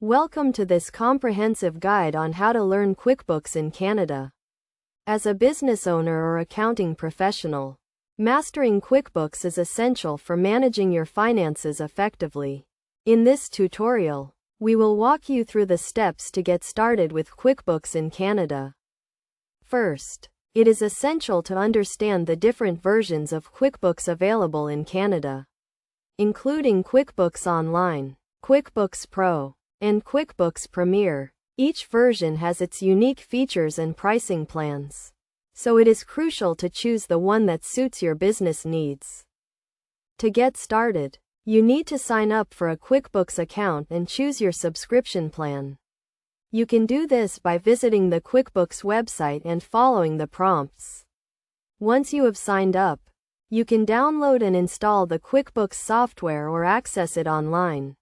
Welcome to this comprehensive guide on how to learn QuickBooks in Canada. As a business owner or accounting professional, mastering QuickBooks is essential for managing your finances effectively. In this tutorial, we will walk you through the steps to get started with QuickBooks in Canada. First, it is essential to understand the different versions of QuickBooks available in Canada, including QuickBooks Online, QuickBooks Pro, and QuickBooks Premier. Each version has its unique features and pricing plans, so it is crucial to choose the one that suits your business needs. To get started, you need to sign up for a QuickBooks account and choose your subscription plan. You can do this by visiting the QuickBooks website and following the prompts. Once you have signed up, you can download and install the QuickBooks software or access it online.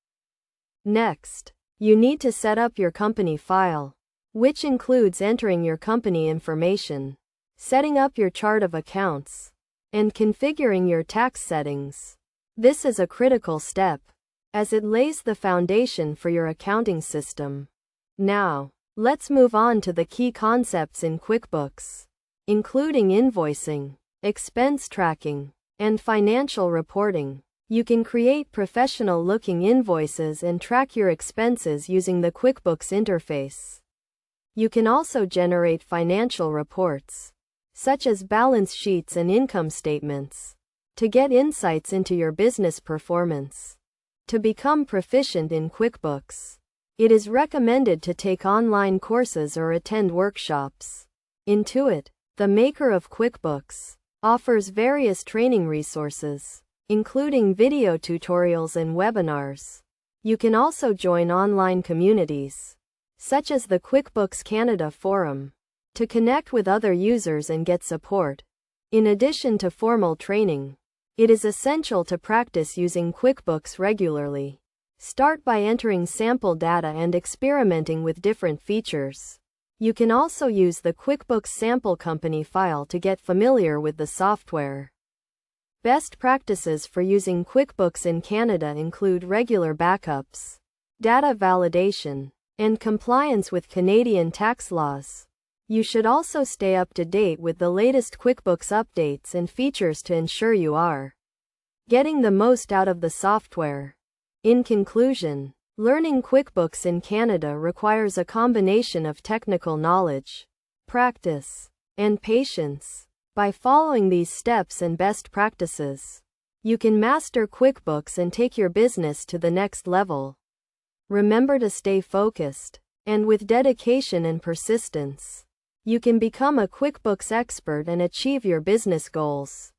Next, you need to set up your company file, which includes entering your company information, setting up your chart of accounts, and configuring your tax settings. This is a critical step, as it lays the foundation for your accounting system. Now, let's move on to the key concepts in QuickBooks, including invoicing, expense tracking, and financial reporting. You can create professional-looking invoices and track your expenses using the QuickBooks interface. You can also generate financial reports, such as balance sheets and income statements, to get insights into your business performance. To become proficient in QuickBooks, it is recommended to take online courses or attend workshops. Intuit, the maker of QuickBooks, offers various training resources, including video tutorials and webinars. You can also join online communities, such as the Quickbooks Canada forum, to connect with other users and get support. In addition to formal training, it is essential to practice using QuickBooks regularly. Start by entering sample data and experimenting with different features. You can also use the QuickBooks sample company file to get familiar with the software. Best practices for using QuickBooks in Canada include regular backups, data validation, and compliance with Canadian tax laws. You should also stay up to date with the latest QuickBooks updates and features to ensure you are getting the most out of the software. In conclusion, learning QuickBooks in Canada requires a combination of technical knowledge, practice, and patience. By following these steps and best practices, you can master QuickBooks and take your business to the next level. Remember to stay focused, and with dedication and persistence, you can become a QuickBooks expert and achieve your business goals.